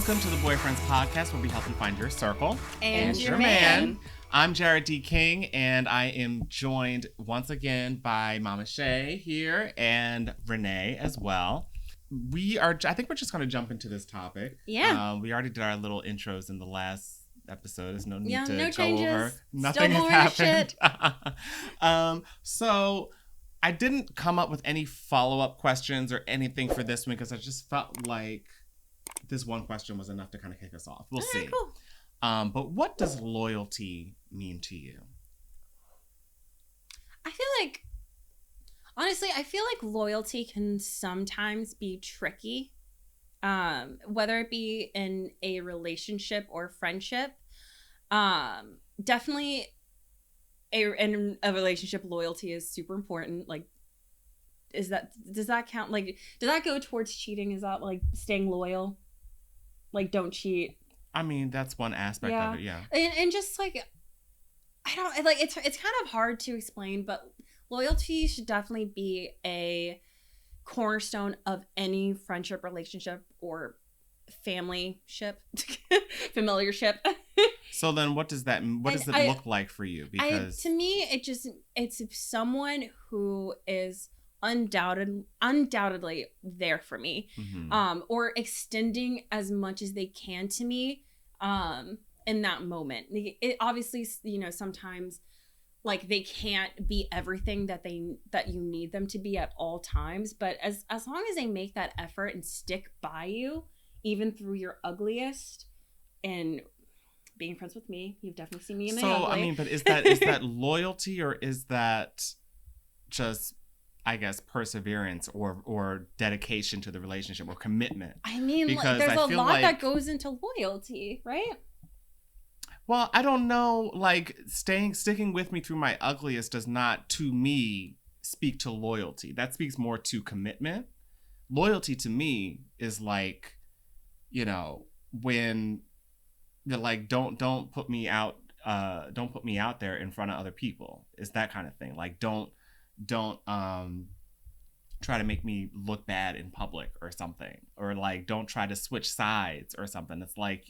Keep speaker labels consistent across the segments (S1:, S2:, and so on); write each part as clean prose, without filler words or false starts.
S1: Welcome to the BoyFriends podcast, where we help you find your circle
S2: and your man.
S1: I'm Jarrod D King, and I am joined once again by Mama Shay here and Renee as well. I think we're just going to jump into this topic.
S2: Yeah.
S1: We already did our little intros in the last episode. There's no need to
S2: no
S1: go
S2: changes.
S1: over.
S2: Still
S1: Nothing
S2: boring
S1: has
S2: as
S1: happened. So I didn't come up with any follow-up questions or anything for this one because I just felt like this one question was enough to kind of kick us off. We'll see.
S2: Cool.
S1: But what does loyalty mean to you?
S2: I feel like loyalty can sometimes be tricky, whether it be in a relationship or friendship. Definitely in a relationship, loyalty is super important. Like, does that count? Like, does that go towards cheating? Is that like staying loyal? Like, don't cheat.
S1: I mean, that's one aspect of it, yeah.
S2: And just like, I don't like it's kind of hard to explain, but loyalty should definitely be a cornerstone of any friendship, relationship, or familiarship.
S1: So then what does that look like for you? Because
S2: to me, it's someone who is undoubtedly there for me,
S1: mm-hmm.
S2: Or extending as much as they can to me in that moment. It obviously, sometimes like they can't be everything that you need them to be at all times, but as long as they make that effort and stick by you even through your ugliest, and being friends with me, you've definitely seen me in my ugly.
S1: I mean, but is that loyalty, or is that just, I guess, perseverance or dedication to the relationship or commitment?
S2: I mean,
S1: because
S2: there's a lot
S1: like,
S2: that goes into loyalty, right?
S1: Well, I don't know. Like, sticking with me through my ugliest does not, to me, speak to loyalty. That speaks more to commitment. Loyalty to me is like, when you're like, don't put me out there in front of other people. It's that kind of thing. Like, don't try to make me look bad in public or something, or like don't try to switch sides or something. It's like,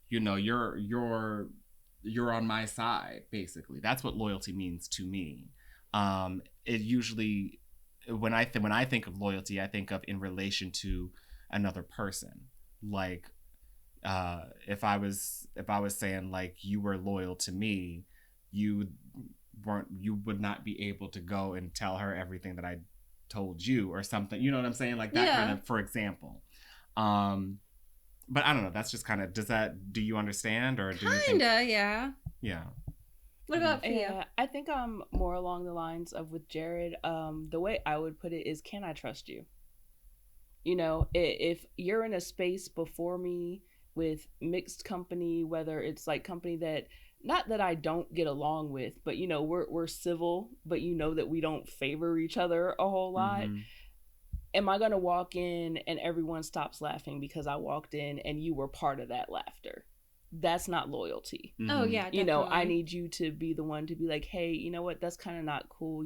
S1: you're on my side, basically. That's what loyalty means to me. It usually, when I think of loyalty, I think of in relation to another person. Like, if I was saying like you were loyal to me, you would not be able to go and tell her everything that I told you or something. You know what I'm saying? Like that kind of, for example. But I don't know. That's just kind of, do you understand, or do you think?
S2: Kinda, yeah.
S1: Yeah.
S2: What about for you?
S3: Yeah, I think I'm more along the lines of with Jarrod. The way I would put it is, can I trust you? If you're in a space before me with mixed company, whether it's like company that, not that I don't get along with, but we're civil, but that we don't favor each other a whole lot. Mm-hmm. Am I gonna walk in and everyone stops laughing because I walked in and you were part of that laughter? That's not loyalty.
S2: Mm-hmm. Oh yeah, definitely.
S3: I need you to be the one to be like, hey, you know what? That's kind of not cool.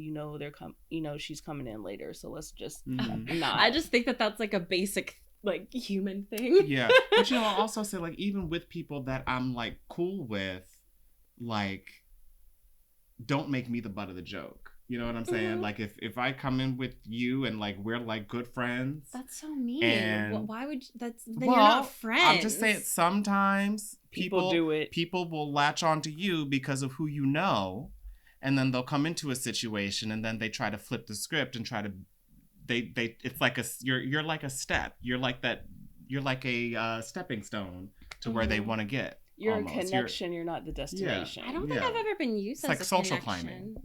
S3: She's coming in later, so let's just not.
S2: I just think that's like a basic like human thing.
S1: Yeah, but I'll also say, like, even with people that I'm like cool with, like, don't make me the butt of the joke. You know what I'm saying? Mm-hmm. Like, if I come in with you and like we're like good friends,
S2: that's so mean.
S1: And
S2: why would you're not friends?
S1: I'm just saying, sometimes
S3: people do it.
S1: People will latch onto you because of who you know, and then they'll come into a situation and then they try to flip the script and try to it's like you're like a step. You're like a stepping stone to where they want to get.
S3: You're almost a connection. You're not the destination.
S2: Yeah. I don't think I've ever been used
S1: as
S2: like
S1: a social
S2: connection.
S1: climbing.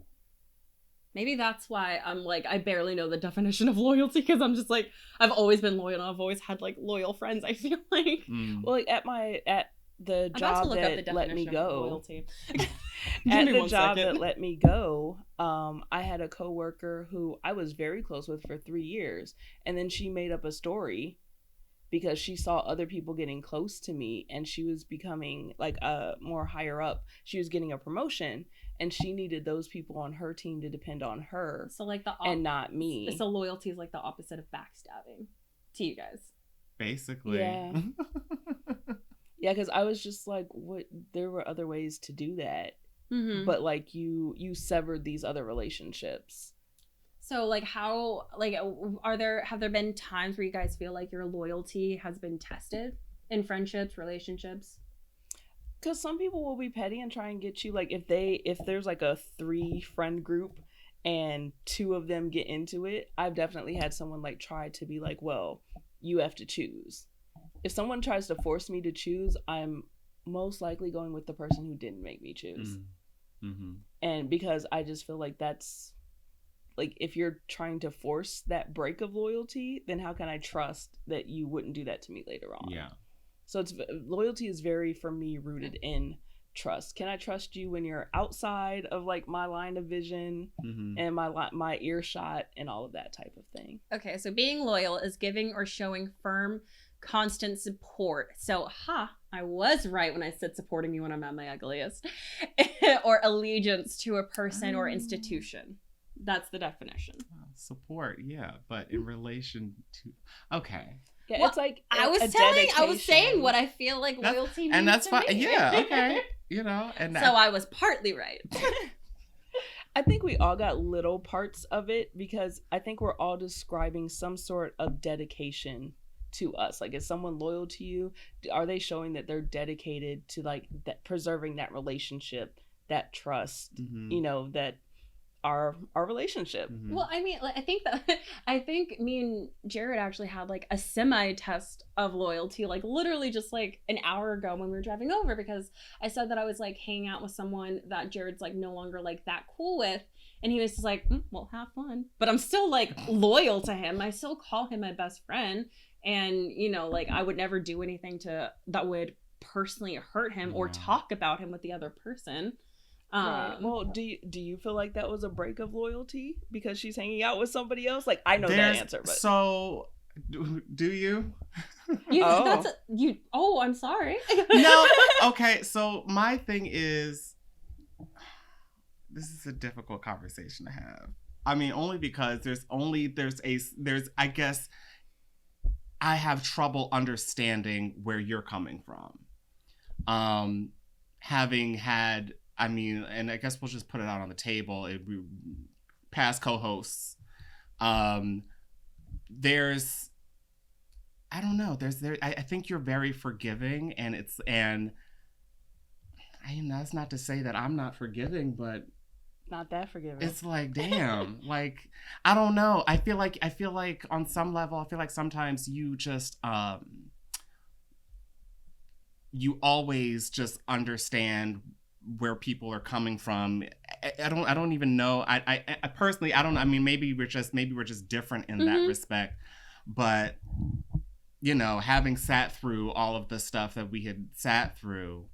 S2: Maybe that's why I'm like, I barely know the definition of loyalty, because I'm just like, I've always been loyal. I've always had like loyal friends, I feel like.
S3: Well, like at the job that let me go. At the job that let me go, I had a coworker who I was very close with for 3 years, and then she made up a story because she saw other people getting close to me, and she was becoming like more higher up. She was getting a promotion, and she needed those people on her team to depend on her.
S2: So like
S3: and not me.
S2: So loyalty is like the opposite of backstabbing to you guys.
S1: Basically.
S3: Yeah. Yeah, because I was just like, what? There were other ways to do that, but like you severed these other relationships.
S2: So like how like have there been times where you guys feel like your loyalty has been tested in friendships, relationships?
S3: Because some people will be petty and try and get you, like if there's like a 3-friend group and 2 of them get into it, I've definitely had someone like try to be like, well, you have to choose. If someone tries to force me to choose, I'm most likely going with the person who didn't make me choose. And because I just feel like that's like, if you're trying to force that break of loyalty, then how can I trust that you wouldn't do that to me later on?
S1: Yeah.
S3: So loyalty is very, for me, rooted in trust. Can I trust you when you're outside of like my line of vision and my earshot and all of that type of thing?
S2: Okay, so being loyal is giving or showing firm, constant support. So, I was right when I said supporting you when I'm at my ugliest. Or allegiance to a person or institution. That's the definition.
S1: Support, yeah, but in relation to, okay.
S3: Yeah, well, it's like
S2: I was saying what I feel like loyalty means,
S1: and that's
S2: to
S1: fine.
S2: me.
S1: Yeah, okay, you know, and
S2: so I was partly right.
S3: I think we all got little parts of it, because I think we're all describing some sort of dedication to us. Like, is someone loyal to you? Are they showing that they're dedicated to like that, preserving that relationship, that trust, you know, that our relationship?
S2: Well, I mean, like, I think me and Jarrod actually had like a semi-test of loyalty, like literally just like an hour ago when we were driving over, because I said that I was like hanging out with someone that Jarrod's like no longer like that cool with, and he was just like, well, have fun, but I'm still like loyal to him. I still call him my best friend, and you know, like I would never do anything that would personally hurt him or talk about him with the other person.
S3: Right. Well, do you feel like that was a break of loyalty because she's hanging out with somebody else? Like, I know that answer, but
S1: so do you?
S2: I'm sorry.
S1: No. Okay. So my thing is, this is a difficult conversation to have. I mean, only because there's I guess I have trouble understanding where you're coming from. Having had, I mean, and I guess we'll just put it out on the table. Past co-hosts, there's, I don't know. I think you're very forgiving, and that's not to say that I'm not forgiving, but
S3: not that forgiving.
S1: It's like, damn, like, I don't know. I feel like on some level, I feel like sometimes you just, you always just understand where people are coming from. I don't even know. I personally, I don't, I mean, maybe we're just different in that respect, but you know, having sat through all of the stuff that we had sat through,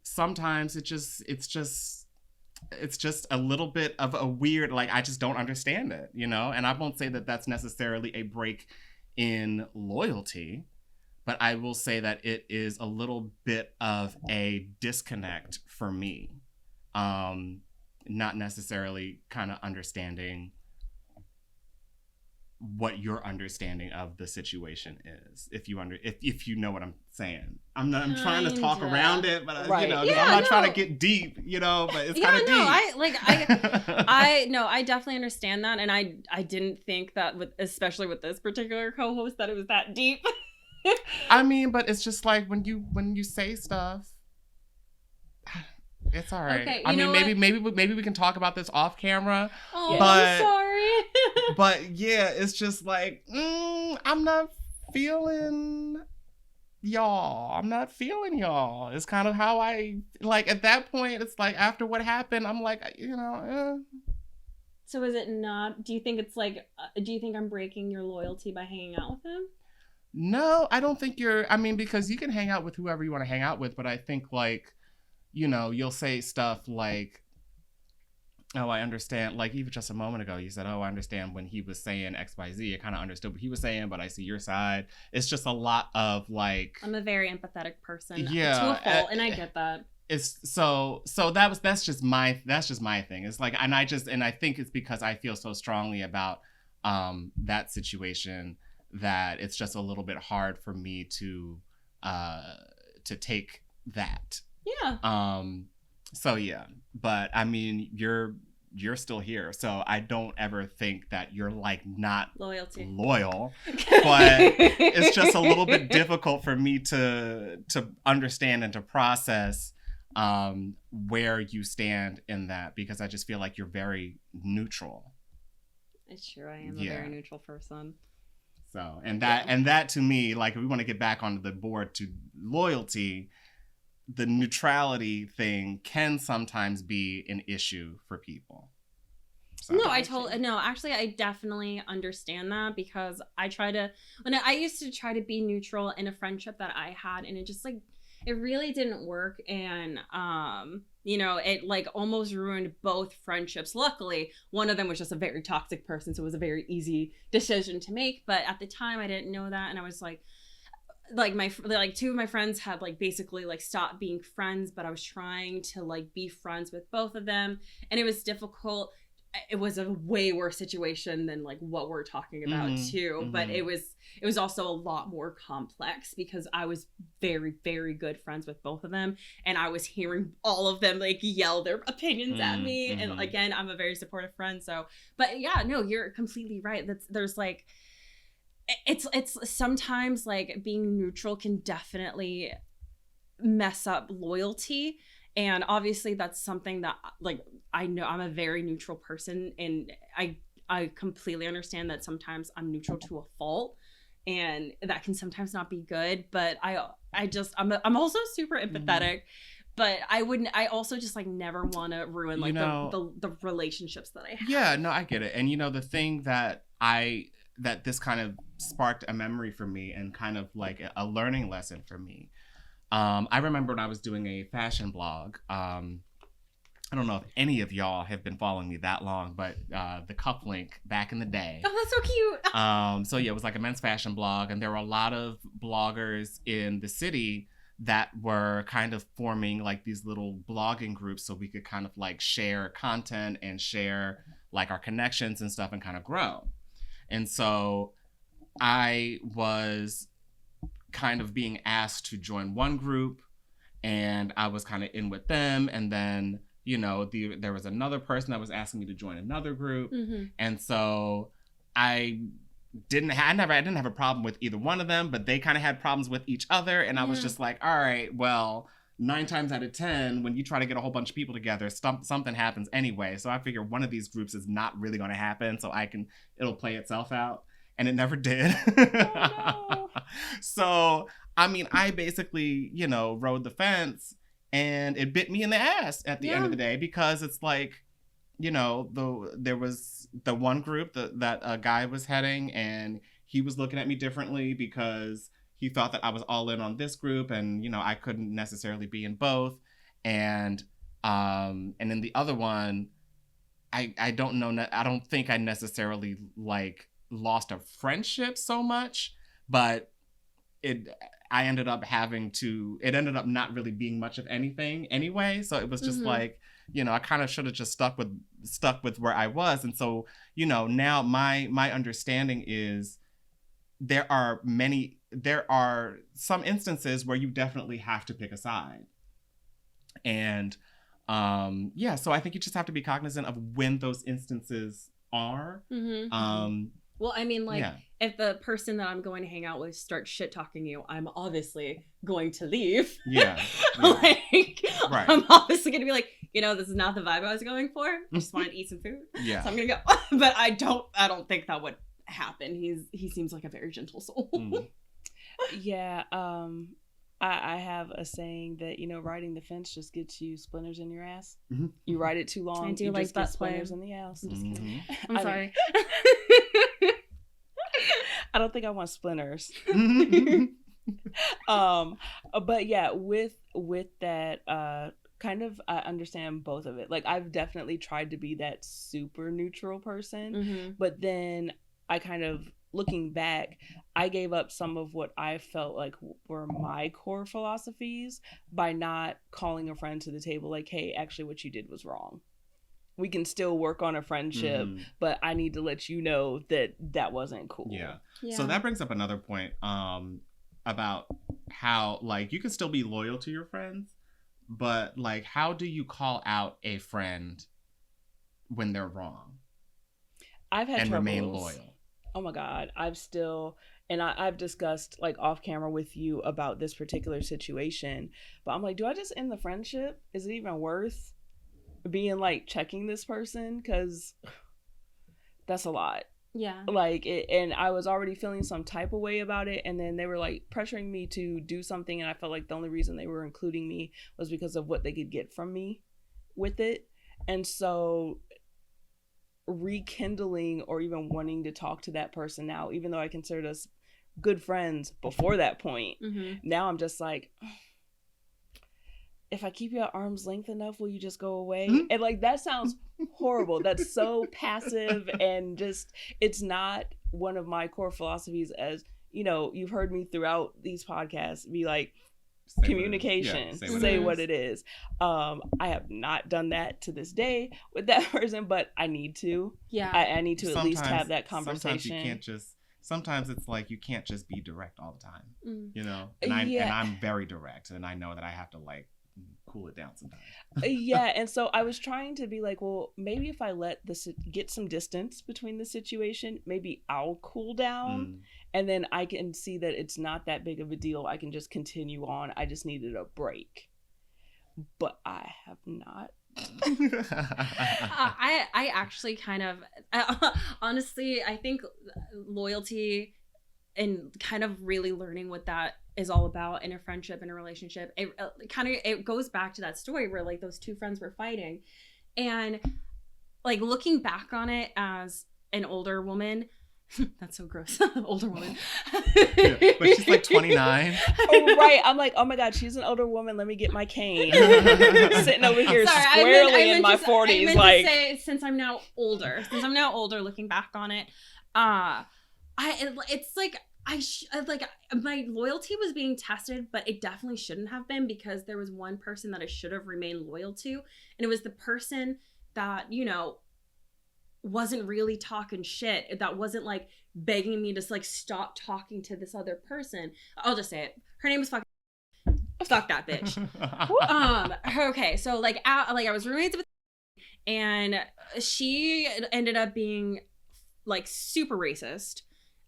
S1: sometimes it's just a little bit of a weird, like, I just don't understand it, you know? And I won't say that that's necessarily a break in loyalty, but I will say that it is a little bit of a disconnect for me. Not necessarily kind of understanding what your understanding of the situation is, if you know what I'm saying. I'm trying to talk around it, but
S3: right.
S1: You know, I'm not trying to get deep, you know, but it's kind of deep.
S2: I definitely understand that, and I didn't think that especially with this particular co-host, that it was that deep.
S1: I mean, but it's just like when you say stuff, it's all right.
S2: Okay,
S1: I mean, maybe we can talk about this off camera.
S2: Oh,
S1: but,
S2: I'm sorry.
S1: But yeah, it's just like, I'm not feeling y'all. I'm not feeling y'all. It's kind of how I, like, at that point, it's like, after what happened, I'm like, you know.
S2: So is it not, do you think it's like, do you think I'm breaking your loyalty by hanging out with him?
S1: No, I don't think I mean, because you can hang out with whoever you want to hang out with, but I think, like, you know, you'll say stuff like, oh, I understand. Like, even just a moment ago, you said, oh, I understand when he was saying X, Y, Z. I kind of understood what he was saying, but I see your side. It's just a lot of, like...
S2: I'm a very empathetic person.
S1: Yeah.
S2: To a fault, and I get that.
S1: It's so that's just my thing. It's like, and I think it's because I feel so strongly about that situation that it's just a little bit hard for me to take that.
S2: Yeah.
S1: So yeah, but I mean, you're still here, so I don't ever think that you're like not loyal, but it's just a little bit difficult for me to understand and to process where you stand in that, because I just feel like you're very neutral.
S2: It's true, I am a very neutral person.
S1: So, and that to me, like, if we want to get back onto the board to loyalty, the neutrality thing can sometimes be an issue for people. So.
S2: No, actually, I definitely understand that, because I used to try to be neutral in a friendship that I had, and it just like, it really didn't work. And, it like almost ruined both friendships. Luckily, one of them was just a very toxic person, so it was a very easy decision to make. But at the time, I didn't know that, and I was like two of my friends had like basically like stopped being friends, but I was trying to like be friends with both of them, and it was difficult. It was a way worse situation than like what we're talking about too, but it was also a lot more complex, because I was very, very good friends with both of them, and I was hearing all of them like yell their opinions at me, and again, I'm a very supportive friend, so. But yeah, no, you're completely right. There's like, it's sometimes like being neutral can definitely mess up loyalty. And obviously that's something that, like, I know I'm a very neutral person, and I completely understand that sometimes I'm neutral to a fault, and that can sometimes not be good. But I'm also super empathetic, but I also just like never want to ruin like the relationships that I have.
S1: Yeah, no, I get it. And the thing that this kind of sparked a memory for me, and kind of like a learning lesson for me. I remember when I was doing a fashion blog. I don't know if any of y'all have been following me that long, but the Cup Link back in the day.
S2: Oh, that's so cute.
S1: So yeah, it was like a men's fashion blog, and there were a lot of bloggers in the city that were kind of forming like these little blogging groups, so we could kind of like share content and share like our connections and stuff, and kind of grow. And so I was kind of being asked to join one group, and I was kind of in with them, and then there was another person that was asking me to join another group, and so I didn't have a problem with either one of them, but they kind of had problems with each other, and I was just like, all right, well, 9 times out of 10, when you try to get a whole bunch of people together, something happens anyway. So I figure one of these groups is not really going to happen, so it'll play itself out. And it never did.
S2: Oh, no.
S1: So, I mean, I basically, rode the fence, and it bit me in the ass at the end of the day, because it's like, there was the one group that a guy was heading, and he was looking at me differently because he thought that I was all in on this group, and, I couldn't necessarily be in both. And then the other one, I don't know, I don't think I necessarily like lost a friendship so much, but it ended up not really being much of anything anyway. So it was just like, I kind of should have just stuck with where I was. And so, now my understanding is there are some instances where you definitely have to pick a side. And so I think you just have to be cognizant of when those instances are.
S2: Well, I mean, like, if the person that I'm going to hang out with starts shit talking you, I'm obviously going to leave.
S1: Yeah.
S2: Like,
S1: right.
S2: I'm obviously going to be like, this is not the vibe I was going for. I just wanted to eat some food.
S1: Yeah.
S2: So I'm going to go. But I don't think that would happen. He seems like a very gentle soul.
S3: Yeah. I have a saying that, riding the fence just gets you splinters in your ass. You ride it too long, you just get splinters in the ass. I'm just kidding.
S2: I'm sorry.
S3: I don't think I want splinters. But yeah, with that, kind of, I understand both of it. Like, I've definitely tried to be that super neutral person, but then I kind of, looking back, I gave up some of what I felt like were my core philosophies by not calling a friend to the table like, hey, actually what you did was wrong. We can still work on a friendship, but I need to let you know that wasn't cool.
S1: Yeah. So that brings up another point. about how, like, you can still be loyal to your friends, but, like, how do you call out a friend when they're wrong?
S3: I've had
S1: and
S3: troubles.
S1: Remain loyal.
S3: Oh my God. I've discussed, like, off camera with you about this particular situation, but I'm like, do I just end the friendship? Is it even worth being, like, checking this person? Because that's a lot.
S2: Yeah.
S3: Like, and I was already feeling some type of way about it, and then they were, like, pressuring me to do something, and I felt like the only reason they were including me was because of what they could get from me with it. And so rekindling or even wanting to talk to that person now, even though I considered us good friends before that point, now I'm just like, if I keep you at arm's length enough, will you just go away? And, like, that sounds horrible. That's so passive, and just, it's not one of my core philosophies. As you know, you've heard me throughout these podcasts be like, communication, say what it is. I have not done that to this day with that person, but I need to.
S2: Yeah,
S3: I need to at least have that conversation.
S1: Sometimes it's like you can't just be direct all the time, you know. And I'm very direct, and I know that I have to, like, cool it down sometimes.
S3: Yeah, and so I was trying to be like, well, maybe if I let this get some distance between the situation, maybe I'll cool down, and then I can see that it's not that big of a deal. I can just continue on. I just needed a break, but I have not.
S2: I actually kind of honestly, I think loyalty and kind of really learning what that is all about in a friendship and a relationship, it goes back to that story where, like, those two friends were fighting, and, like, looking back on it as an older woman, that's so gross. Older woman.
S1: Yeah, but she's like 29.
S3: Oh, right. I'm like, oh my God, she's an older woman. Let me get my cane. Sitting over here squarely in my 40s.
S2: I meant to say, since I'm now older, looking back on it, it's like, my loyalty was being tested, but it definitely shouldn't have been, because there was one person that I should have remained loyal to, and it was the person that, you know, wasn't really talking shit, that wasn't, like, begging me to, like, stop talking to this other person. I'll just say it. Her name was fuck that bitch. Okay, so, like, I was roommates with, and she ended up being, like, super racist.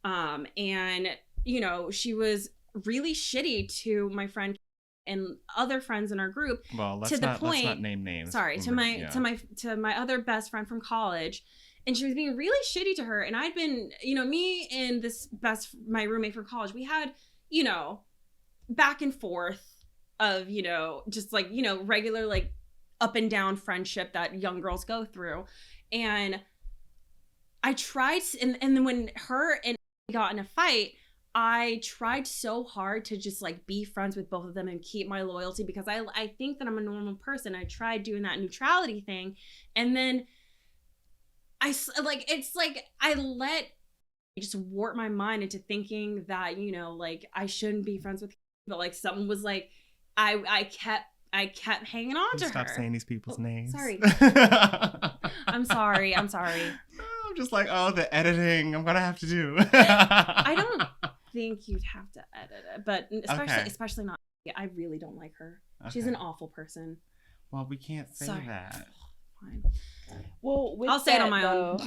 S2: And, you know, she was really shitty to my friend and other friends in our group.
S1: Well, let's not name names.
S2: Sorry, to my other best friend from college. And she was being really shitty to her. And I'd been, you know, me and my roommate from college, we had, you know, back and forth of, you know, just, like, you know, regular, like, up and down friendship that young girls go through. And I tried, and then when her and I got in a fight, I tried so hard to just, like, be friends with both of them and keep my loyalty, because I think that I'm a normal person. I tried doing that neutrality thing, and then I just warped my mind into thinking that, you know, like, I shouldn't be friends with him, but, like, something was like, I kept hanging on to her.
S1: Stop saying these people's names.
S2: Sorry. I'm sorry.
S1: I'm just like, oh, the editing I'm gonna have to do.
S2: I don't think you'd have to edit it, but especially not. I really don't like her. Okay. She's an awful person.
S1: Well, we can't say that.
S2: Fine.
S3: Well,
S2: I'll say it on my own.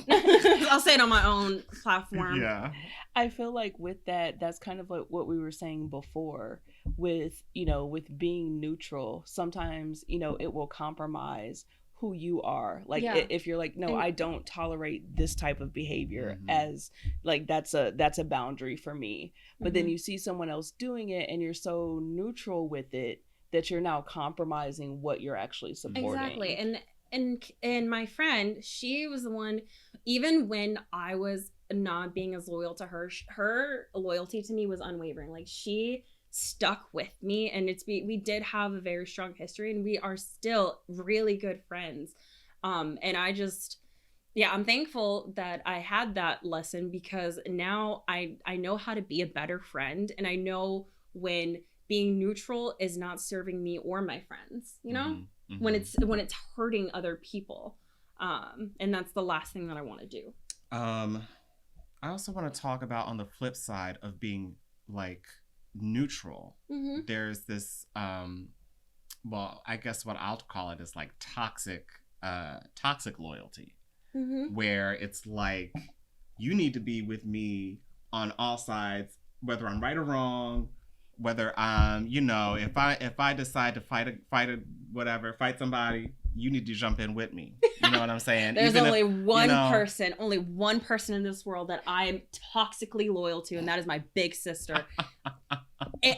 S2: I'll say it on my own platform.
S1: Yeah.
S3: I feel like with that, that's kind of like what we were saying before with, you know, with being neutral. Sometimes, you know, it will compromise who you are. Like, if you're like, no, I don't tolerate this type of behavior, as, like, that's a boundary for me. But then you see someone else doing it and you're so neutral with it that you're now compromising what you're actually supporting.
S2: Exactly. And my friend, she was the one, even when I was not being as loyal to her, her loyalty to me was unwavering. Like, she stuck with me, and we did have a very strong history, and we are still really good friends. And I just, I'm thankful that I had that lesson, because now I know how to be a better friend, and I know when being neutral is not serving me or my friends, you know? When it's hurting other people, and that's the last thing that I want to do.
S1: I also want to talk about, on the flip side of being, like, neutral. There's this, well, I guess what I'll call it is like toxic loyalty, where it's like, you need to be with me on all sides, whether I'm right or wrong, whether I'm, you know, if I decide to fight somebody, you need to jump in with me. You know what I'm saying?
S2: There's only one person in this world that I'm toxically loyal to, and that is my big sister.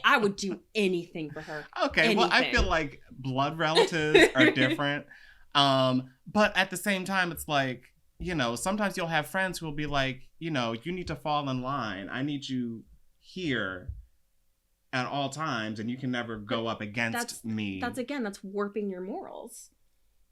S2: I would do anything for her.
S1: Okay,
S2: anything.
S1: Well, I feel like blood relatives are different. But at the same time, it's like, you know, sometimes you'll have friends who will be like, you know, you need to fall in line. I need you here at all times, and you can never go up against me.
S2: That's warping your morals.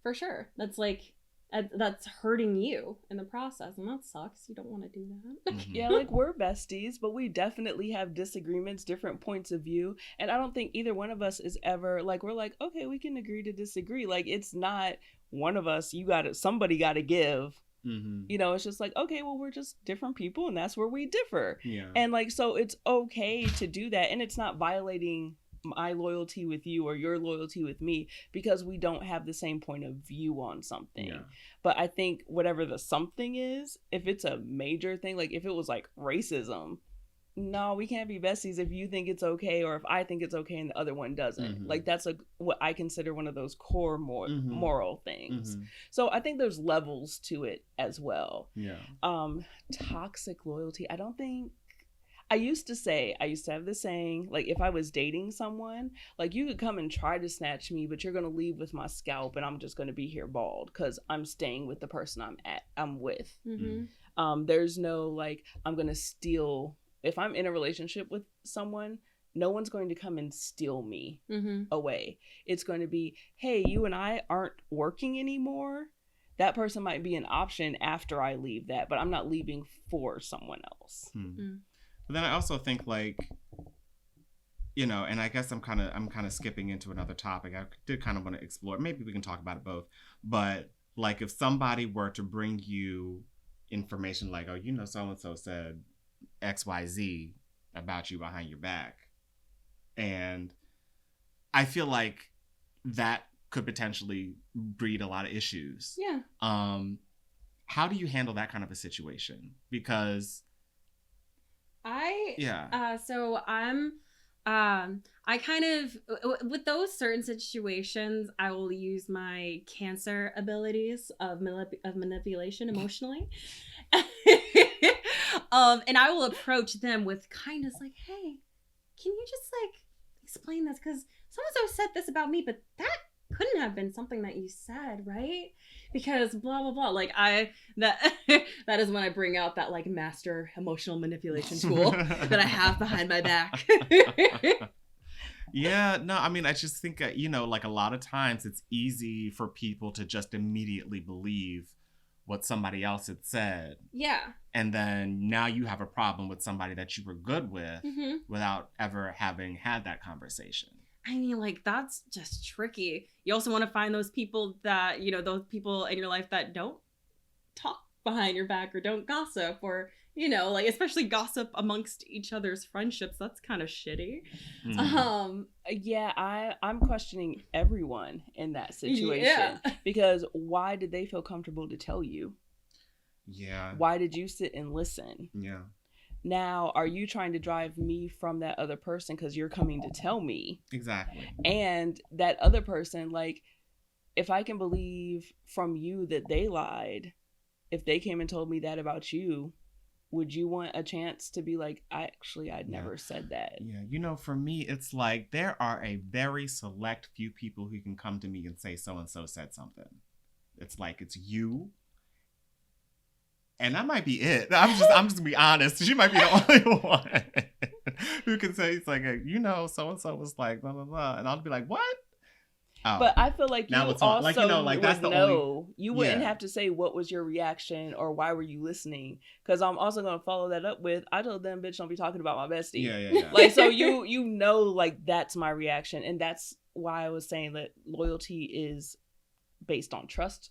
S2: For sure. That's like, that's hurting you in the process, and that sucks. You don't want to do that.
S3: Yeah, like, we're besties, but we definitely have disagreements, different points of view, and I don't think either one of us is ever like, we're like, okay, we can agree to disagree. Like, it's not one of us, somebody got to give. You know, it's just like, okay, well, we're just different people, and that's where we differ. Yeah. And like, so it's okay to do that, and it's not violating my loyalty with you or your loyalty with me because we don't have the same point of view on something. Yeah. But I think whatever the something is, if it's a major thing, like if it was like racism, no, we can't be besties if you think it's okay or if I think it's okay and the other one doesn't. Like, that's what I consider one of those core moral things. So I think there's levels to it as well. Yeah. Toxic loyalty. I used to have this saying, like, if I was dating someone, like, you could come and try to snatch me, but you're going to leave with my scalp and I'm just going to be here bald because I'm staying with the person I'm with. There's no, like, I'm going to steal. If I'm in a relationship with someone, no one's going to come and steal me away. It's going to be, hey, you and I aren't working anymore. That person might be an option after I leave that, but I'm not leaving for someone else.
S1: But then I also think, like, you know, and I guess I'm kind of skipping into another topic. I did kind of want to explore. Maybe we can talk about it both. But like, if somebody were to bring you information like, oh, you know, so and so said XYZ about you behind your back, and I feel like that could potentially breed a lot of issues. Yeah. How do you handle that kind of a situation? Because
S2: so I kind of, with those certain situations, I will use my Cancer abilities of manipulation emotionally. And I will approach them with kindness, like, hey, can you just, like, explain this? Because so-and-so said this about me, but that couldn't have been something that you said, right? Because blah, blah, blah. Like, that is when I bring out that, like, master emotional manipulation tool that I have behind my back.
S1: Yeah, no, I mean, I just think, you know, like, a lot of times it's easy for people to just immediately believe what somebody else had said. Yeah. And then now you have a problem with somebody that you were good with without ever having had that conversation.
S2: I mean, like, that's just tricky. You also want to find those people that, you know, those people in your life that don't talk behind your back or don't gossip, or, you know, like, especially gossip amongst each other's friendships. That's kind of shitty.
S3: Yeah, I'm questioning everyone in that situation because why did they feel comfortable to tell you? Yeah. Why did you sit and listen? Yeah. Now, are you trying to drive me from that other person because you're coming to tell me? Exactly. And that other person, like, if I can believe from you that they lied, if they came and told me that about you, would you want a chance to be like, I'd never said that?
S1: Yeah. You know, for me, it's like there are a very select few people who can come to me and say so-and-so said something. It's like, it's you. And that might be it. I'm just gonna be honest. She might be the only one who can say, it's like, you know, so and so was like blah blah blah, and I'll be like, what?
S3: Oh. But I feel like you also like, you know, like, that's the only... You wouldn't have to say what was your reaction or why were you listening, because I'm also gonna follow that up with, I told them, bitch, don't be talking about my bestie. Yeah. Like, so you know, like, that's my reaction, and that's why I was saying that loyalty is based on trust.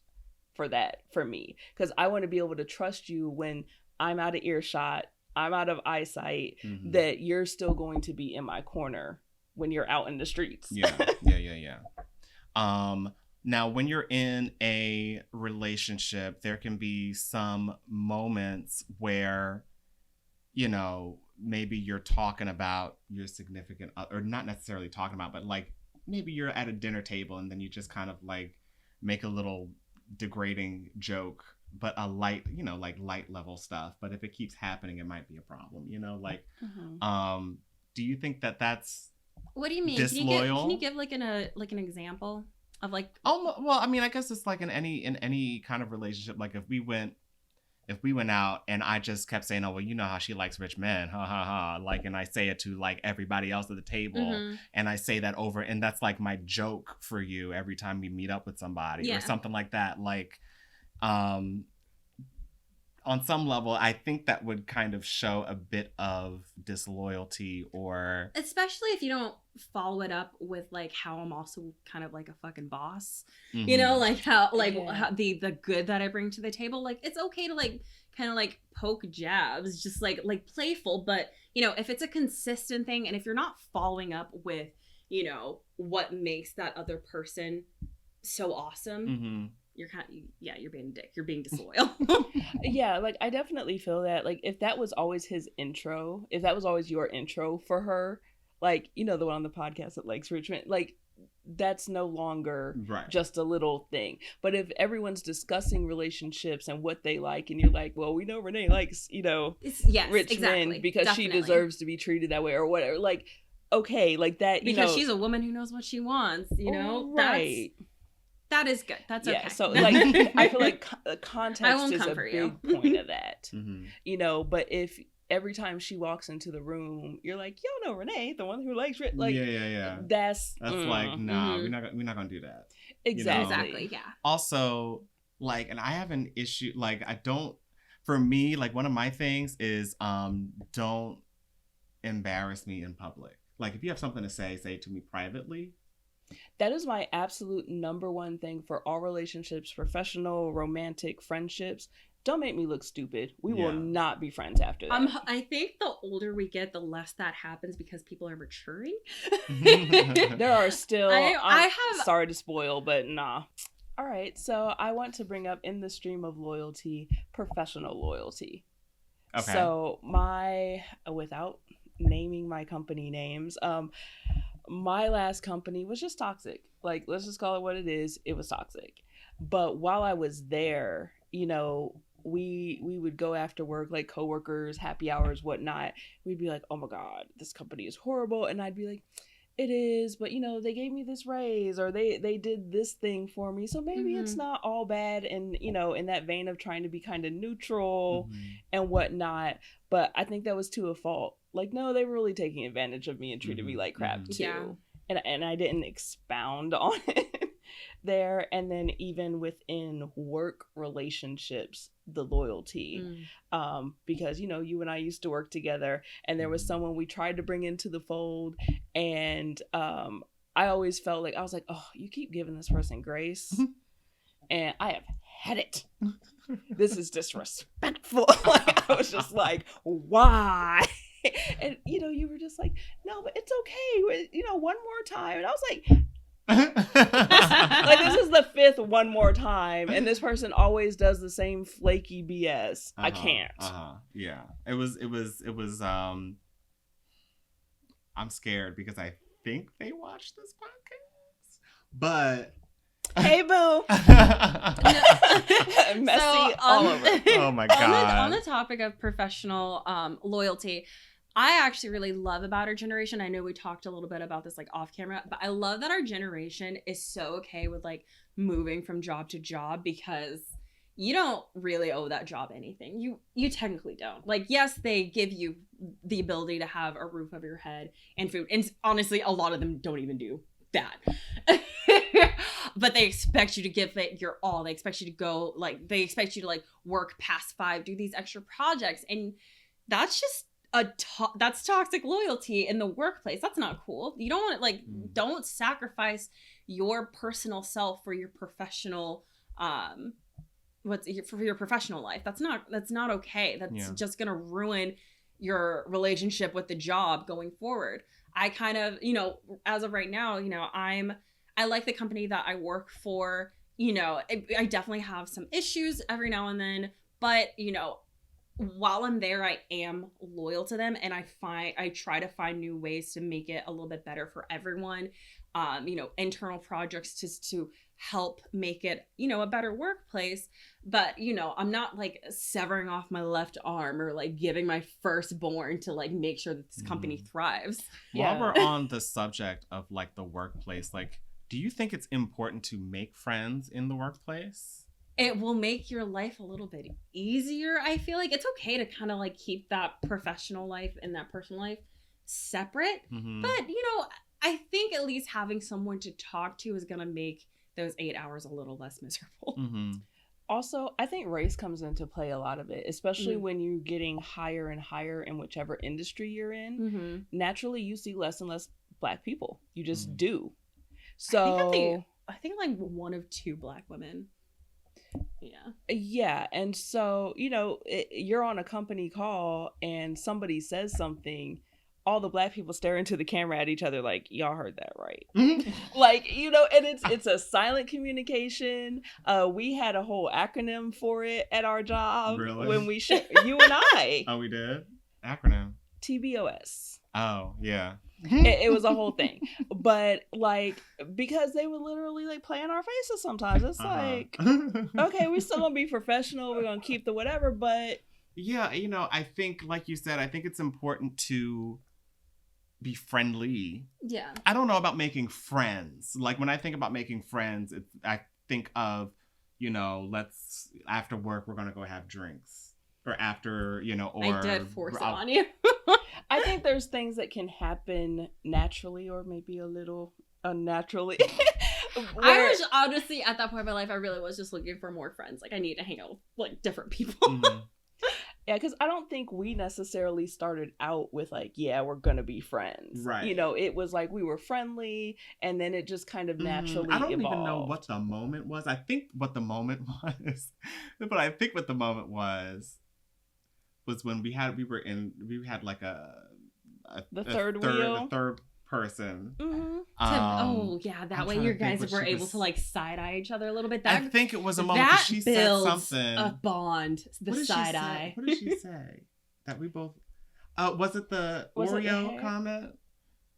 S3: For me, because I want to be able to trust you when I'm out of earshot I'm out of eyesight, that you're still going to be in my corner when you're out in the streets.
S1: Yeah. Now, when you're in a relationship, there can be some moments where, you know, maybe you're talking about your significant or not necessarily talking about, but like maybe you're at a dinner table and then you just kind of like make a little degrading joke, but a light, you know, like light level stuff. But if it keeps happening, it might be a problem, you know, like, do you think that that's
S2: what do you mean?
S1: disloyal?
S2: Can you give like an example of like?
S1: Oh, well, I mean, I guess it's like in any kind of relationship, like if we went out and I just kept saying, oh, well, you know how she likes rich men, ha ha ha, like, and I say it to like everybody else at the table, and I say that over, and that's like my joke for you every time we meet up with somebody or something like that, like, on some level, I think that would kind of show a bit of disloyalty, or
S2: especially if you don't follow it up with like how I'm also kind of like a fucking boss, you know, like how the good that I bring to the table. Like it's okay to like kind of like poke jabs, just like playful, but you know, if it's a consistent thing and if you're not following up with, you know, what makes that other person so awesome. You're you're being a dick. You're being disloyal.
S3: Yeah, like I definitely feel that. Like if that was always his intro, if that was always your intro for her, like, you know, the one on the podcast that likes Richmond, like that's no longer just a little thing. But if everyone's discussing relationships and what they like, and you're like, well, we know Renee likes, you know, rich men because she deserves to be treated that way or whatever. Like, okay, like that, you
S2: because
S3: know,
S2: she's a woman who knows what she wants, you know,
S3: right.
S2: That is good. That's okay.
S3: So like, I feel like context is a big point of that, you know, but if every time she walks into the room, you're like, yo, no, Renee, the one who likes it, like, that's
S1: like, nah, we're not gonna do that.
S3: Exactly.
S1: You know?
S2: Exactly. Yeah.
S1: Also, like, and I have an issue, like, for me, like, one of my things is, don't embarrass me in public. Like, if you have something to say it to me privately.
S3: That is my absolute number one thing for all relationships, professional, romantic, friendships. Don't make me look stupid. We will not be friends after that.
S2: I think the older we get, the less that happens because people are maturing.
S3: There are still, I have, sorry to spoil, but nah. All right, so I want to bring up in the stream of loyalty, professional loyalty. Okay. So without naming my company names, my last company was just toxic. Like, let's just call it what it is. It was toxic. But while I was there, you know, we would go after work, like coworkers, happy hours, whatnot. We'd be like, oh my God, this company is horrible. And I'd be like, it is, but you know, they gave me this raise, or they did this thing for me. So maybe it's not all bad. And, you know, in that vein of trying to be kind of neutral and whatnot. But I think that was to a fault. Like, no, they were really taking advantage of me and treated me like crap too. Yeah. And I didn't expound on it there. And then even within work relationships, the loyalty, because, you know, you and I used to work together, and there was someone we tried to bring into the fold, and I always felt like, I was like, oh, you keep giving this person grace, and I have had it. This is disrespectful. Like, I was just like, why? And, you know, you were just like, no, but it's okay. You know, one more time. And I was like, like, this is the fifth one more time. And this person always does the same flaky BS. I can't.
S1: Yeah. It was, I'm scared because I think they watched this podcast, but.
S3: Hey, boo. Messy all over.
S1: Oh my God.
S2: On the topic of professional loyalty, I actually really love about our generation. I know we talked a little bit about this like off camera, but I love that our generation is so okay with like moving from job to job, because you don't really owe that job anything. You technically don't. Like, yes, they give you the ability to have a roof over your head and food. And honestly, a lot of them don't even do that. But they expect you to give it your all. They expect you to go, like, they expect you to like work past 5, do these extra projects. And that's just that's toxic loyalty in the workplace. That's not cool. You don't want to like, don't sacrifice your personal self for your professional, for your professional life. That's not okay. That's just going to ruin your relationship with the job going forward. I kind of, you know, as of right now, you know, I like the company that I work for. You know, I definitely have some issues every now and then, but, you know, while I'm there, I am loyal to them, and I try to find new ways to make it a little bit better for everyone. You know, internal projects to help make it, you know, a better workplace. But, you know, I'm not like severing off my left arm or like giving my firstborn to like make sure that this company thrives.
S1: While we're on the subject of like the workplace, like, do you think it's important to make friends in the workplace?
S2: It will make your life a little bit easier. I feel like it's okay to kind of like keep that professional life and that personal life separate. Mm-hmm. But, you know, I think at least having someone to talk to is going to make those 8 hours a little less miserable.
S3: Mm-hmm. Also, I think race comes into play a lot of it, especially when you're getting higher and higher in whichever industry you're in. Mm-hmm. Naturally, you see less and less Black people. You just do. So
S2: I think like one of 2 Black women.
S3: Yeah. And so, you know, you're on a company call and somebody says something, all the Black people stare into the camera at each other like, y'all heard that right. Like, you know, and it's a silent communication. We had a whole acronym for it at our job.
S1: Really?
S3: When we you and I.
S1: Oh, we did? Acronym.
S3: TBOS.
S1: Oh, yeah.
S3: It was a whole thing. But like, because they would literally like play in our faces sometimes. It's like, okay, we're still gonna be professional, we're gonna keep the whatever, but
S1: yeah, you know, I think, like you said, I think it's important to be friendly.
S2: Yeah.
S1: I don't know about making friends. Like, when I think about making friends, I think of, you know, after work we're gonna go have drinks. Or after, you know, or...
S2: I did force it on you.
S3: I think there's things that can happen naturally or maybe a little unnaturally.
S2: I was honestly, at that point in my life, I really was just looking for more friends. Like, I need to hang out with, like, different people.
S3: Mm-hmm. Yeah, because I don't think we necessarily started out with, like, yeah, we're going to be friends.
S1: Right.
S3: You know, it was like we were friendly, and then it just kind of naturally
S1: I don't
S3: evolved.
S1: even know what the moment was. I think what the moment was when we had like
S3: the third wheel,
S1: a third person.
S2: Mm-hmm. That way you guys were able to like side eye each other a little bit.
S1: I think it was a moment that she said something.
S2: A bond. The side eye.
S1: What did she say? That we both. Was it the Oreo comment?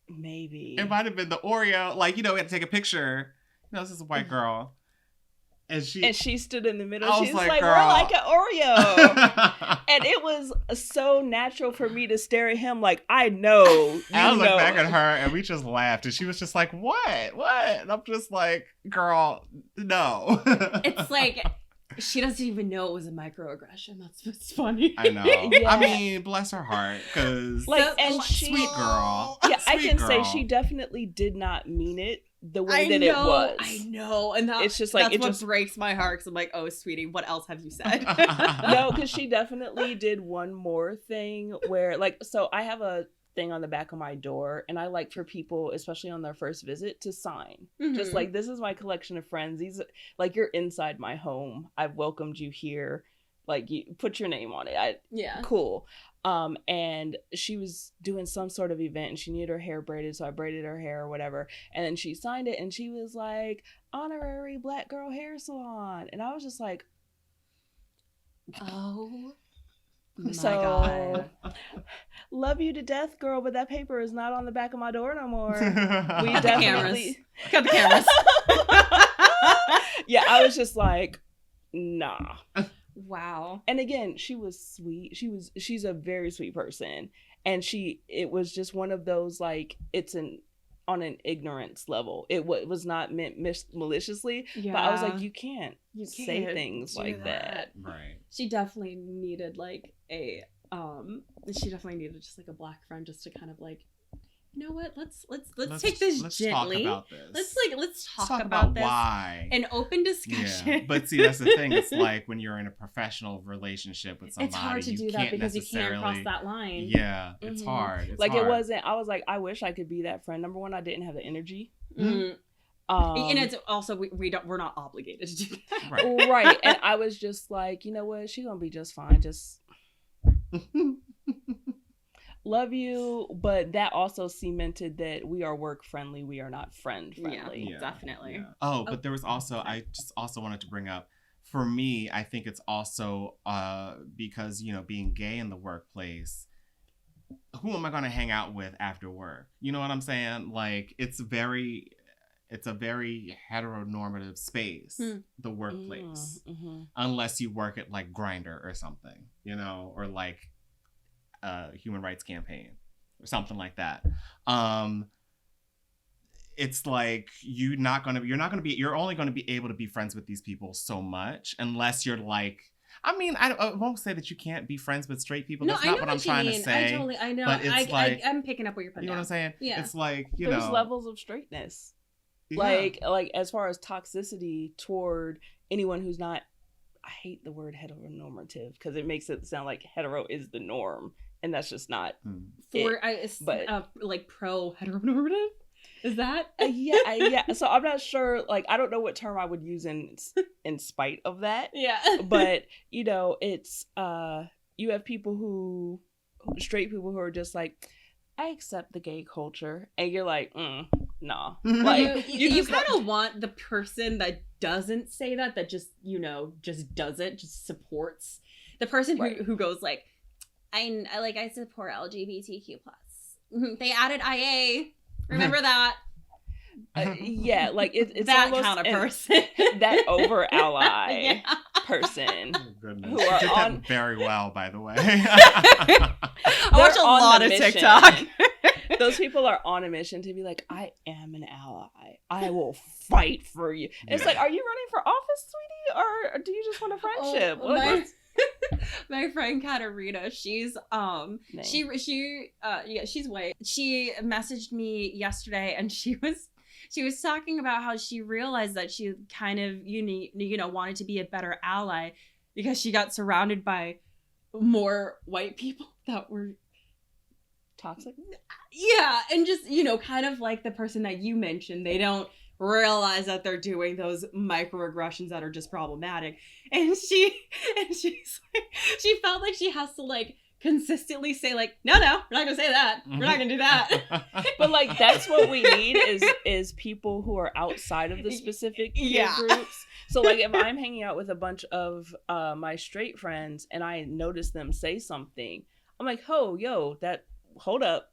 S3: Maybe
S1: it might have been the Oreo. Like, you know, we had to take a picture. You know, this is a white girl. And she
S3: stood in the middle. She's like,
S1: girl.
S3: We're like an Oreo. And it was so natural for me to stare at him like, I know.
S1: I looked back at her and we just laughed. And she was just like, what? And I'm just like, girl, no.
S2: It's like, she doesn't even know it was a microaggression. That's what's funny.
S1: I know. Yeah. I mean, bless her heart. Because, sweet girl.
S3: Yeah, I can say she definitely did not mean it the way it was.
S2: I know. And it's just like, that's what breaks my heart. Because I'm like, oh, sweetie, what else have you said?
S3: No, because she definitely did one more thing where, like, so I have a thing on the back of my door, and I like for people, especially on their first visit, to sign. Mm-hmm. Just like, this is my collection of friends. These, like, you're inside my home. I've welcomed you here. Like, you put your name on it. Cool. And she was doing some sort of event and she needed her hair braided, so I braided her hair or whatever. And then she signed it and she was like, honorary Black girl hair salon. And I was just like,
S2: oh my God.
S3: Love you to death, girl, but that paper is not on the back of my door no more.
S2: We definitely cut the cameras.
S3: Yeah, I was just like, nah.
S2: Wow.
S3: And again, she was sweet. She's a very sweet person. And it was just one of those, like, on an ignorance level. It was not meant maliciously. Yeah. But I was like, you can't say things like that.
S1: Right.
S2: She definitely needed like just like a Black friend just to kind of like, you know what? Let's take this gently.
S1: Talk about this.
S2: Let's talk about this.
S1: Why?
S2: An open discussion.
S1: Yeah. But see, that's the thing. It's like when you're in a professional relationship with somebody,
S2: it's hard to do that because you can't cross that line.
S1: Yeah, it's hard. It's
S3: like
S1: hard.
S3: It wasn't. I was like, I wish I could be that friend. Number one, I didn't have the energy.
S2: Mm-hmm. And it's also we're not obligated to do that.
S1: Right.
S3: Right. And I was just like, you know what? She's gonna be just fine. Just love you, but that also cemented that we are work friendly, we are not friend friendly.
S2: Yeah, definitely.
S1: Yeah. Oh, but there was also, I just also wanted to bring up, for me, I think it's also because, you know, being gay in the workplace, who am I going to hang out with after work? You know what I'm saying? Like, it's a very heteronormative space, the workplace, unless you work at like Grindr or something, you know, or like Human Rights Campaign or something like that. It's like you're only going to be able to be friends with these people so much unless you're like, I mean, I won't say that you can't be friends with straight people. That's not what I'm trying to say.
S2: I know.
S1: But it's
S2: I'm picking up what you're putting.
S1: You know what I'm saying?
S2: Yeah.
S1: It's like,
S3: there's levels of straightness. Yeah. Like as far as toxicity toward anyone who's not, I hate the word heteronormative because it makes it sound like hetero is the norm, and that's just not.
S2: Like pro heteronormative. Is that?
S3: Yeah. So I'm not sure. Like, I don't know what term I would use in spite of that.
S2: Yeah.
S3: But you know, it's you have straight people who are just like, I accept the gay culture, and you're like, no. Like
S2: you kind of want the person that doesn't say that just, you know, just does it, just supports the person who goes like, I support LGBTQ+. They added IA. Remember that?
S3: Yeah, like it's
S2: that kind of person,
S3: that over ally person.
S1: Oh, goodness.
S3: Who are
S1: did
S3: on
S1: that very well, by the way.
S2: I watch a lot of TikTok.
S3: Those people are on a mission to be like, I am an ally. I will fight for you. And it's like, are you running for office, sweetie, or do you just want a friendship?
S2: My friend Katarina, she's she's white. She messaged me yesterday, and she was talking about how she realized that she kind of wanted to be a better ally because she got surrounded by more white people that were
S3: toxic.
S2: Yeah, and just, you know, kind of like the person that you mentioned, they don't realize that they're doing those microaggressions that are just problematic. And she's like, she felt like she has to like consistently say like, no, we're not gonna say that. We're not gonna do that.
S3: But like, that's what we need is people who are outside of the specific peer groups. So like, if I'm hanging out with a bunch of my straight friends and I notice them say something, I'm like, hold up,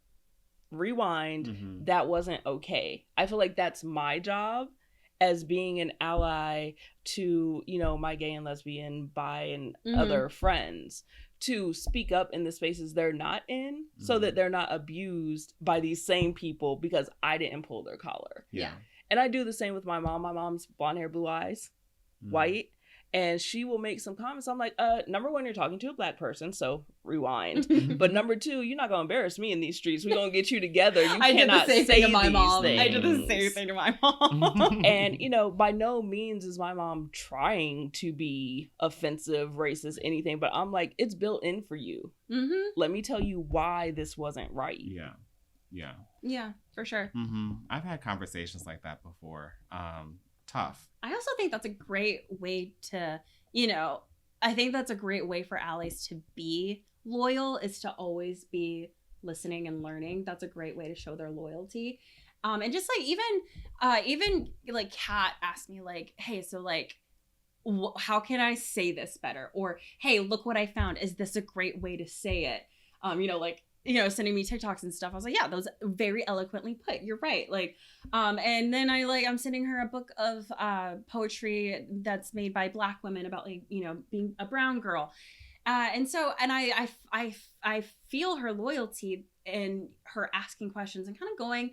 S3: rewind. That wasn't okay. I feel like that's my job as being an ally to, you know, my gay and lesbian, bi and other friends, to speak up in the spaces they're not in, so that they're not abused by these same people because I didn't pull their collar.
S1: Yeah.
S3: And I do the same with my mom. My mom's blonde hair, blue eyes, white. And she will make some comments. I'm like, number one, you're talking to a black person, so rewind. But number two, you're not going to embarrass me in these streets. We're going to get you together.
S2: I did the same thing to my mom. I did the same thing to my mom.
S3: And, you know, by no means is my mom trying to be offensive, racist, anything. But I'm like, it's built in for you. Let me tell you why this wasn't right.
S1: Yeah,
S2: for sure.
S1: I've had conversations like that before. Tough.
S2: I also think that's a great way to, you know, I think that's a great way for allies to be loyal, is to always be listening and learning. That's a great way to show their loyalty. And just like even like Kat asked me like, hey, so like, how can I say this better? Or, hey, look what I found. Is this a great way to say it? You know, like, you know, sending me TikToks and stuff. I was like, yeah, those very eloquently put. You're right. Like, and then I'm sending her a book of poetry that's made by Black women about, like, you know, being a brown girl. And I feel her loyalty in her asking questions and kind of going,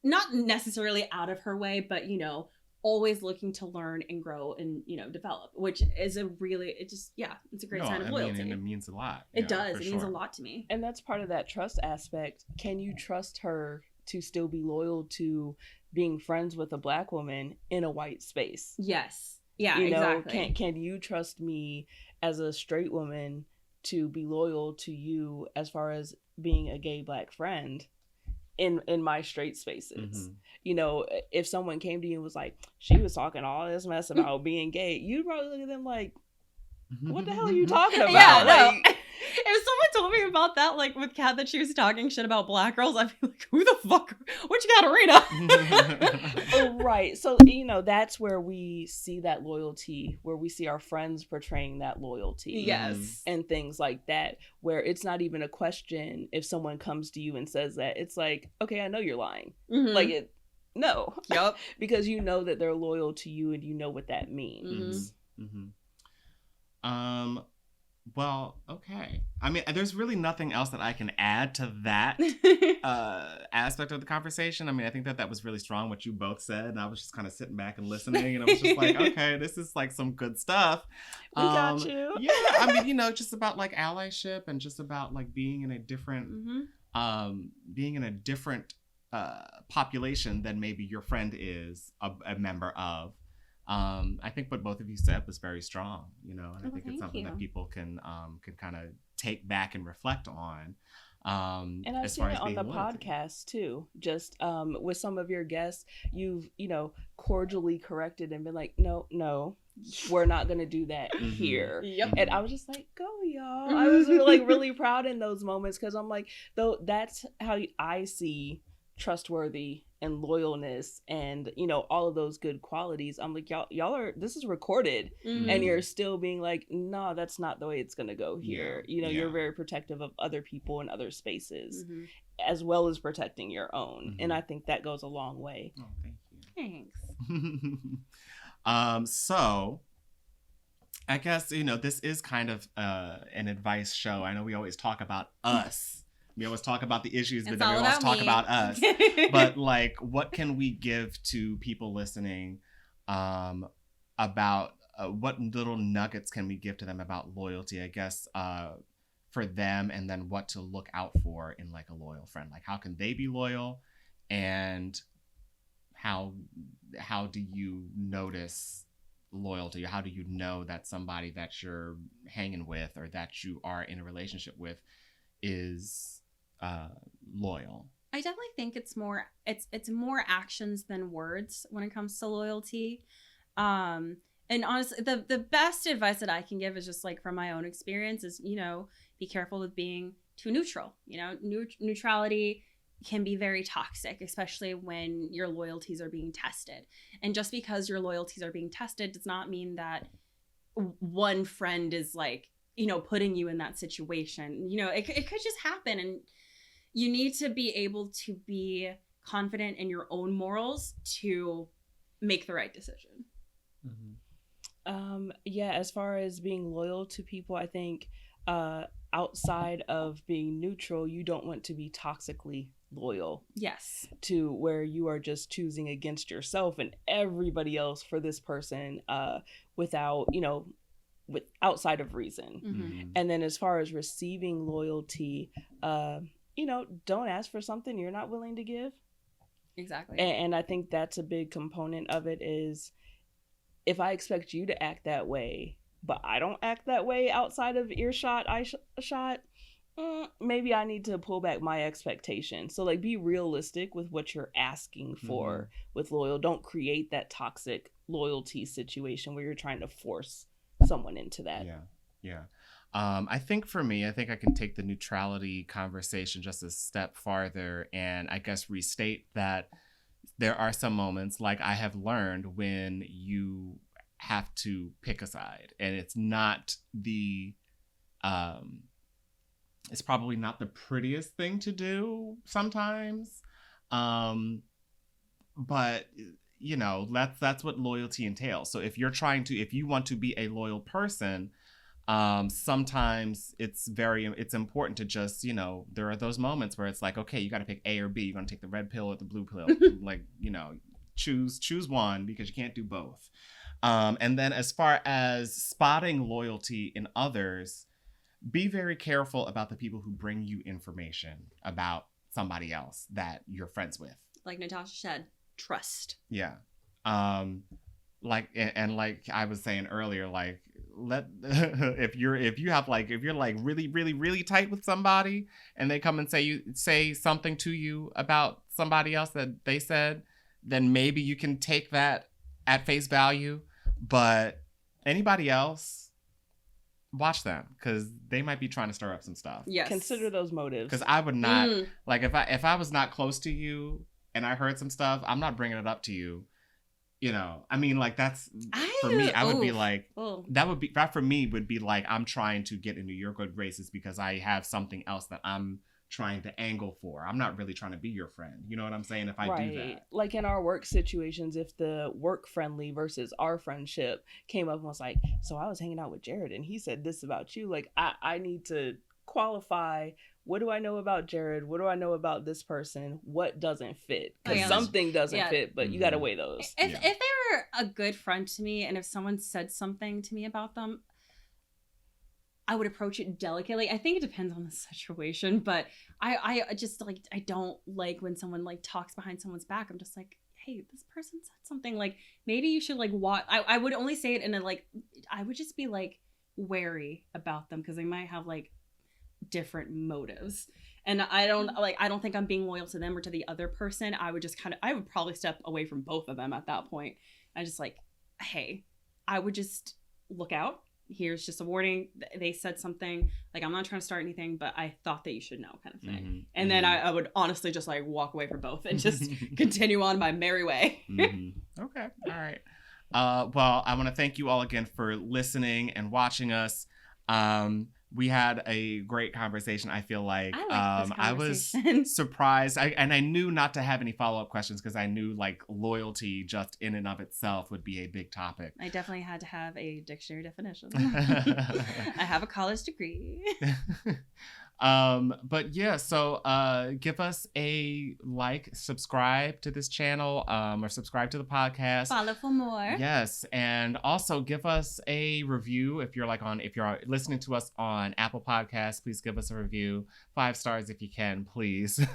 S2: not necessarily out of her way, but, you know, always looking to learn and grow and, you know, develop, which is it's a great sign of loyalty.
S1: And it means a lot.
S2: It does. It means a lot to me.
S3: And that's part of that trust aspect. Can you trust her to still be loyal to being friends with a Black woman in a white space?
S2: Yes. Yeah,
S3: you know,
S2: exactly.
S3: Can you trust me as a straight woman to be loyal to you as far as being a gay Black friend in my straight spaces? You know, if someone came to you and was like, she was talking all this mess about being gay, you'd probably look at them like, what the hell are you talking about?
S2: Yeah, like, no. If someone told me about that, like with Kat, that she was talking shit about black girls, I'd be like, who the fuck? What you got, Arena?
S3: Right. So, that's where we see that loyalty, where we see our friends portraying that loyalty.
S2: Yes.
S3: And things like that, where it's not even a question if someone comes to you and says that. It's like, okay, I know you're lying.
S2: Mm-hmm.
S3: Like, no.
S2: Yep.
S3: Because you know that they're loyal to you and you know what that means.
S1: Mm-hmm. Mm-hmm. Well, okay. I mean, there's really nothing else that I can add to that aspect of the conversation. I mean, I think that was really strong what you both said, and I was just kind of sitting back and listening, and I was just like, okay, this is like some good stuff.
S3: We got you.
S1: Yeah, I mean, just about like allyship and just about like being in a different, population than maybe your friend is a member of. I think what both of you said was very strong, and I think it's something that people can kind of take back and reflect on.
S3: And I've seen it on the podcast too. Just with some of your guests, you've cordially corrected and been like, no, we're not gonna do that here.
S2: Yep.
S3: And I was just like, go y'all. I was really proud in those moments because I'm like, though that's how I see trustworthy and loyalness and all of those good qualities. I'm like, y'all are, this is recorded, and you're still being like, no, that's not the way it's gonna go here. You're very protective of other people and other spaces, as well as protecting your own, and I think that goes a long way.
S1: Oh, thank you. Thanks. So I guess this is kind of an advice show. I know we always talk about us. We always talk about the issues, but then we always talk about us. But like, what can we give to people listening about what little nuggets can we give to them about loyalty, I guess, for them, and then what to look out for in like a loyal friend? Like, how can they be loyal, and how do you notice loyalty? How do you know that somebody that you're hanging with or that you are in a relationship with is loyal?
S2: I definitely think it's more actions than words when it comes to loyalty. And honestly, the best advice that I can give is just like from my own experience is, be careful with being too neutral. Neutrality can be very toxic, especially when your loyalties are being tested. And just because your loyalties are being tested does not mean that one friend is like, putting you in that situation. It could just happen, and you need to be able to be confident in your own morals to make the right decision.
S3: As far as being loyal to people, I think outside of being neutral, you don't want to be toxically loyal.
S2: Yes.
S3: To where you are just choosing against yourself and everybody else for this person without, with outside of reason. And then as far as receiving loyalty, don't ask for something you're not willing to give.
S2: Exactly.
S3: And I think that's a big component of it is, if I expect you to act that way, but I don't act that way outside of earshot, maybe I need to pull back my expectation. So like, be realistic with what you're asking for with loyal. Don't create that toxic loyalty situation where you're trying to force someone into that.
S1: Yeah. I think for me, I can take the neutrality conversation just a step farther and I guess restate that there are some moments, like I have learned, when you have to pick a side, and it's not it's probably not the prettiest thing to do sometimes. But that's what loyalty entails. So if you want to be a loyal person, sometimes it's important to just, there are those moments where it's like, okay, you got to pick A or B. You're going to take the red pill or the blue pill. Like, choose one, because you can't do both. And then as far as spotting loyalty in others, be very careful about the people who bring you information about somebody else that you're friends with.
S2: Like Natasha said, trust.
S1: Yeah. Like I was saying earlier, like, if you're really, really, really tight with somebody and they come and say something to you about somebody else that they said, then maybe you can take that at face value. But anybody else, watch them, because they might be trying to stir up some stuff.
S3: Yes. Consider those motives.
S1: Because I would not, like, if I was not close to you and I heard some stuff, I'm not bringing it up to you. You know, I mean, like, that's, for me, I would be like, that for me would be like, I'm trying to get into your good graces because I have something else that I'm trying to angle for. I'm not really trying to be your friend. You know what I'm saying? If I do that.
S3: Like in our work situations, if the work friendly versus our friendship came up and was like, so I was hanging out with Jarrod and he said this about you. Like, I need to qualify. What do I know about Jarrod? What do I know about this person? What doesn't fit? Because something doesn't fit, but you got to weigh those.
S2: If they were a good friend to me, and if someone said something to me about them, I would approach it delicately. I think it depends on the situation, but I just like, I don't like when someone like talks behind someone's back. I'm just like, hey, this person said something, like, maybe you should like watch. I would only say it in a like, I would just be like wary about them because they might have like different motives, and I don't think I'm being loyal to them or to the other person. I would probably step away from both of them at that point. I just like, hey, I would just look out. Here's just a warning. They said something, like, I'm not trying to start anything, but I thought that you should know, kind of thing. And then I would honestly just like walk away from both and just continue on my merry way.
S1: Okay. All right. Well, I want to thank you all again for listening and watching us. We had a great conversation. I feel like I was surprised. I knew not to have any follow-up questions because I knew like loyalty just in and of itself would be a big topic.
S2: I definitely had to have a dictionary definition. I have a college degree.
S1: But yeah, so give us a like, subscribe to this channel, or subscribe to the podcast.
S2: Follow for more.
S1: Yes, and also give us a review if you're listening to us on Apple Podcasts. Please give us a review, 5 stars if you can, please.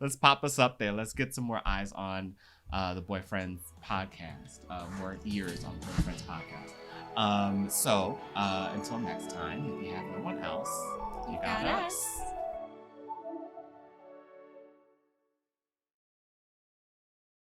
S1: Let's pop us up there. Let's get some more eyes on the BoyFriends podcast, more ears on the BoyFriends podcast. So until next time, if you have no one else, you got us.